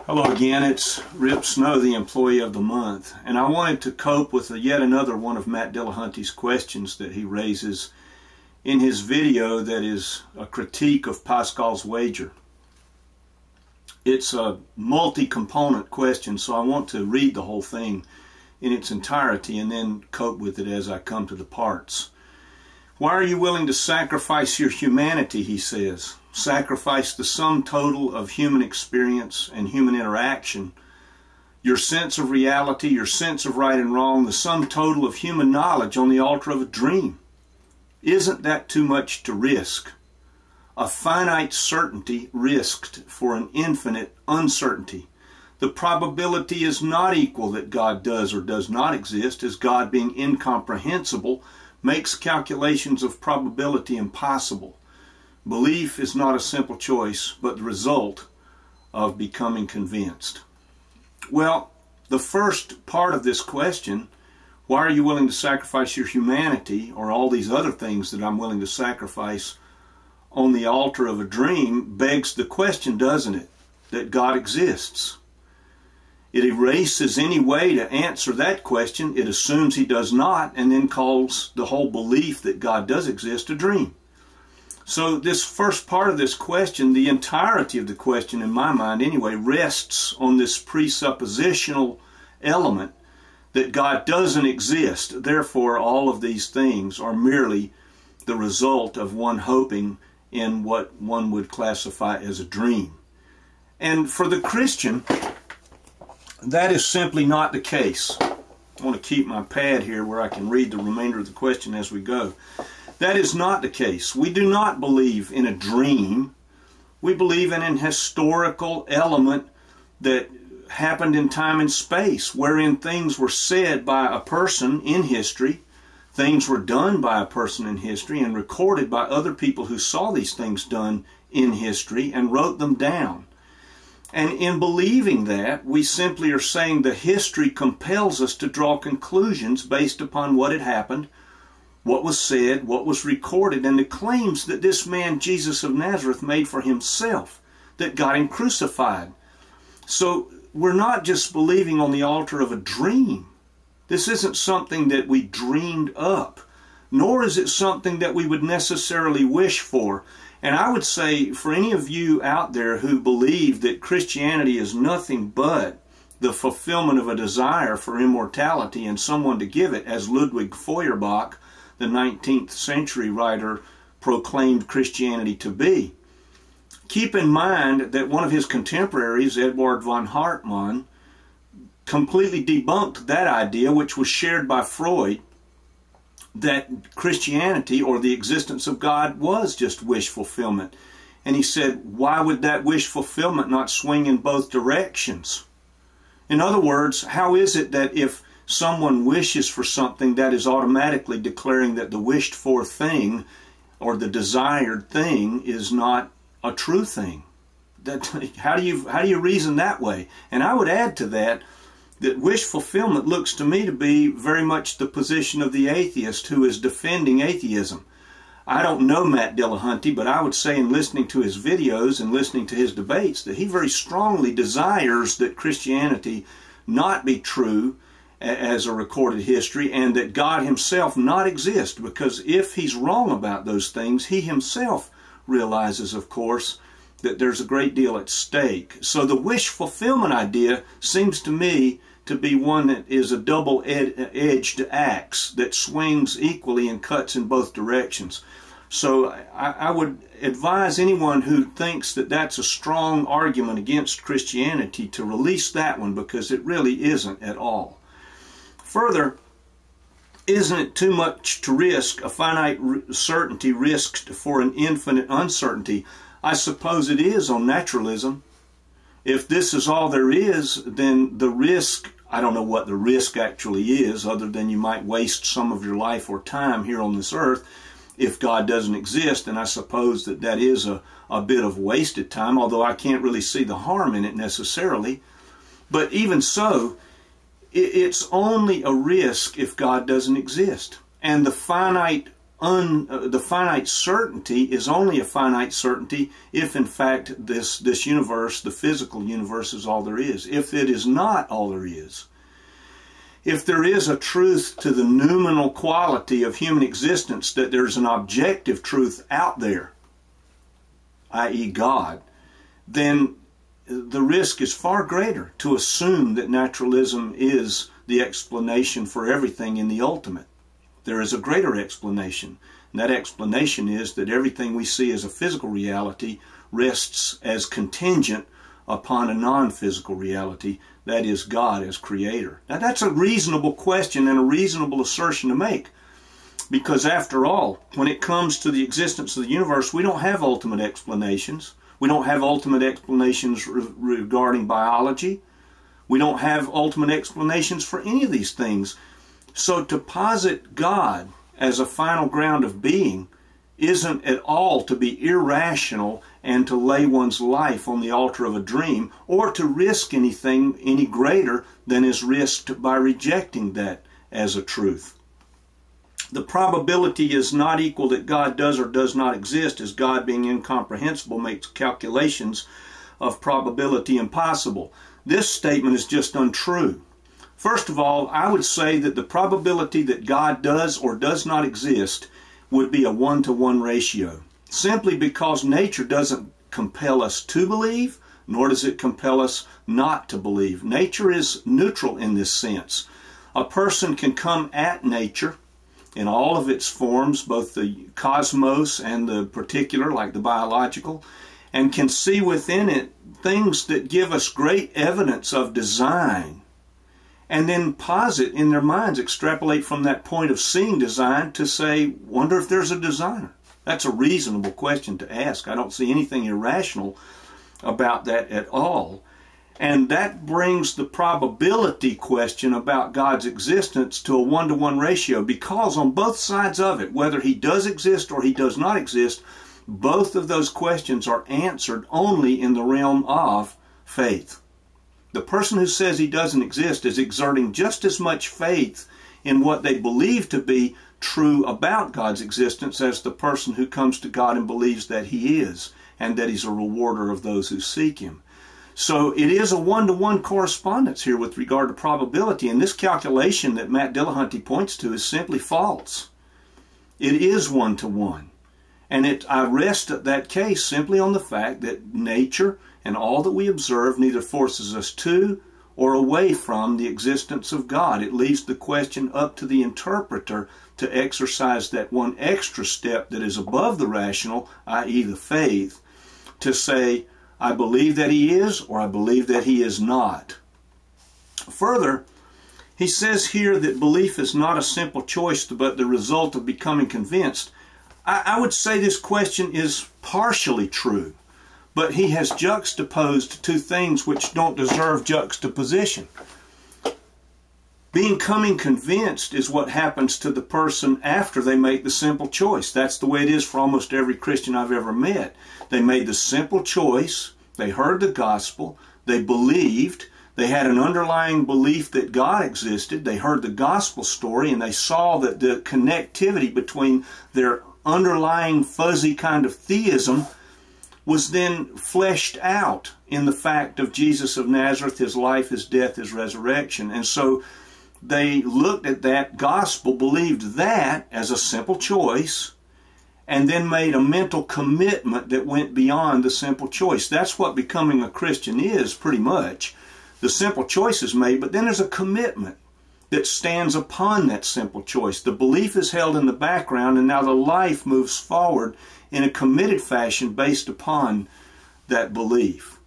Hello again, it's Rip Snow, the Employee of the Month, and I wanted to cope with yet another one of Matt Dillahunty's questions that he raises in his video that is a critique of Pascal's wager. It's a multi-component question, so I want to read the whole thing in its entirety and then cope with it as I come to the parts. Why are you willing to sacrifice your humanity, he says. Sacrifice the sum total of human experience and human interaction, your sense of reality, your sense of right and wrong, the sum total of human knowledge on the altar of a dream. Isn't that too much to risk? A finite certainty risked for an infinite uncertainty. The probability is not equal that God does or does not exist, as God, being incomprehensible, makes calculations of probability impossible. Belief is not a simple choice, but the result of becoming convinced. Well, the first part of this question, why are you willing to sacrifice your humanity, or all these other things that I'm willing to sacrifice on the altar of a dream, begs the question, doesn't it, that God exists? It erases any way to answer that question. It assumes he does not, and then calls the whole belief that God does exist a dream. So this first part of this question, the entirety of the question in my mind anyway, rests on this presuppositional element that God doesn't exist. Therefore, all of these things are merely the result of one hoping in what one would classify as a dream. And for the Christian, that is simply not the case. I want to keep my pad here where I can read the remainder of the question as we go. That is not the case. We do not believe in a dream. We believe in an historical element that happened in time and space, wherein things were said by a person in history, things were done by a person in history, and recorded by other people who saw these things done in history and wrote them down. And in believing that, we simply are saying the history compels us to draw conclusions based upon what had happened, what was said, what was recorded, and the claims that this man Jesus of Nazareth made for himself, that got him crucified. So we're not just believing on the altar of a dream. This isn't something that we dreamed up, nor is it something that we would necessarily wish for. And I would say, for any of you out there who believe that Christianity is nothing but the fulfillment of a desire for immortality and someone to give it, as Ludwig Feuerbach, the 19th century writer, proclaimed Christianity to be. Keep in mind that one of his contemporaries, Eduard von Hartmann, completely debunked that idea, which was shared by Freud, that Christianity, or the existence of God, was just wish fulfillment. And he said, why would that wish fulfillment not swing in both directions? In other words, how is it that if someone wishes for something, that is automatically declaring that the wished for thing or the desired thing is not a true thing? How do you reason that way? And I would add to that wish fulfillment looks to me to be very much the position of the atheist who is defending atheism. I don't know Matt Dillahunty, but I would say, in listening to his videos and listening to his debates, that he very strongly desires that Christianity not be true as a recorded history, and that God himself not exist, because if he's wrong about those things, he himself realizes, of course, that there's a great deal at stake. So the wish fulfillment idea seems to me to be one that is a double-edged axe that swings equally and cuts in both directions. So I would advise anyone who thinks that that's a strong argument against Christianity to release that one, because it really isn't at all. Further, isn't it too much to risk a finite certainty risked for an infinite uncertainty? I suppose it is on naturalism. If this is all there is, then the risk, I don't know what the risk actually is, other than you might waste some of your life or time here on this earth if God doesn't exist, and I suppose that that is a bit of wasted time, although I can't really see the harm in it necessarily. But even so, it's only a risk if God doesn't exist. And the finite the finite certainty is only a finite certainty if in fact this universe, the physical universe, is all there is. If it is not all there is, if there is a truth to the noumenal quality of human existence, that there's an objective truth out there, i.e. God, then the risk is far greater to assume that naturalism is the explanation for everything in the ultimate. There is a greater explanation, and that explanation is that everything we see as a physical reality rests as contingent upon a non-physical reality, that is God as creator. Now that's a reasonable question and a reasonable assertion to make, because after all, when it comes to the existence of the universe, we don't have ultimate explanations. We don't have ultimate explanations regarding biology. We don't have ultimate explanations for any of these things. So to posit God as a final ground of being isn't at all to be irrational and to lay one's life on the altar of a dream, or to risk anything any greater than is risked by rejecting that as a truth. The probability is not equal that God does or does not exist, as God, being incomprehensible, makes calculations of probability impossible. This statement is just untrue. First of all, I would say that the probability that God does or does not exist would be a 1-to-1 ratio, simply because nature doesn't compel us to believe, nor does it compel us not to believe. Nature is neutral in this sense. A person can come at nature in all of its forms, both the cosmos and the particular, like the biological, and can see within it things that give us great evidence of design, and then posit in their minds, extrapolate from that point of seeing design to say, wonder if there's a designer. That's a reasonable question to ask. I don't see anything irrational about that at all. And that brings the probability question about God's existence to a 1-to-1 ratio, because on both sides of it, whether he does exist or he does not exist, both of those questions are answered only in the realm of faith. The person who says he doesn't exist is exerting just as much faith in what they believe to be true about God's existence as the person who comes to God and believes that he is, and that he's a rewarder of those who seek him. So it is a 1-to-1 correspondence here with regard to probability, and this calculation that Matt Dillahunty points to is simply false. It is 1-to-1. And I rest that case simply on the fact that nature and all that we observe neither forces us to or away from the existence of God. It leaves the question up to the interpreter to exercise that one extra step that is above the rational, i.e. the faith, to say, I believe that he is, or I believe that he is not. Further, he says here that belief is not a simple choice, but the result of becoming convinced. I would say this question is partially true, but he has juxtaposed two things which don't deserve juxtaposition. Becoming convinced is what happens to the person after they make the simple choice. That's the way it is for almost every Christian I've ever met. They made the simple choice, they heard the gospel, they believed, they had an underlying belief that God existed, they heard the gospel story, and they saw that the connectivity between their underlying fuzzy kind of theism was then fleshed out in the fact of Jesus of Nazareth, his life, his death, his resurrection. And so they looked at that gospel, believed that as a simple choice, and then made a mental commitment that went beyond the simple choice. That's what becoming a Christian is, pretty much. The simple choice is made, but then there's a commitment that stands upon that simple choice. The belief is held in the background, and now the life moves forward in a committed fashion based upon that belief.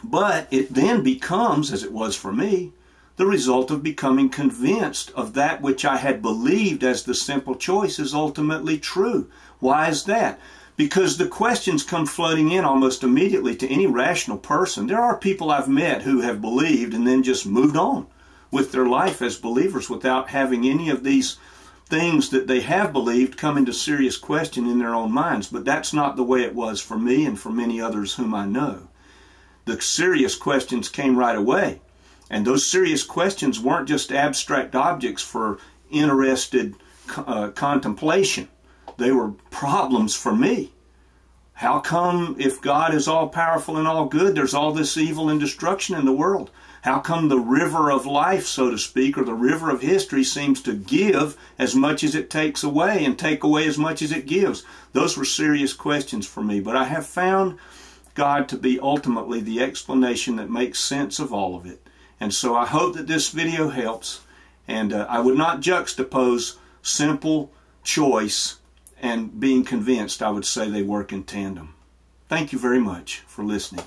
But it then becomes, as it was for me, the result of becoming convinced of that which I had believed as the simple choice is ultimately true. Why is that? Because the questions come flooding in almost immediately to any rational person. There are people I've met who have believed and then just moved on with their life as believers without having any of these things that they have believed come into serious question in their own minds. But that's not the way it was for me and for many others whom I know. The serious questions came right away. And those serious questions weren't just abstract objects for interested contemplation. they were problems for me. How come, if God is all powerful and all good, there's all this evil and destruction in the world? How come the river of life, so to speak, or the river of history seems to give as much as it takes away and take away as much as it gives? Those were serious questions for me, but I have found God to be ultimately the explanation that makes sense of all of it. And so I hope that this video helps, and I would not juxtapose simple choice and being convinced. I would say they work in tandem. Thank you very much for listening.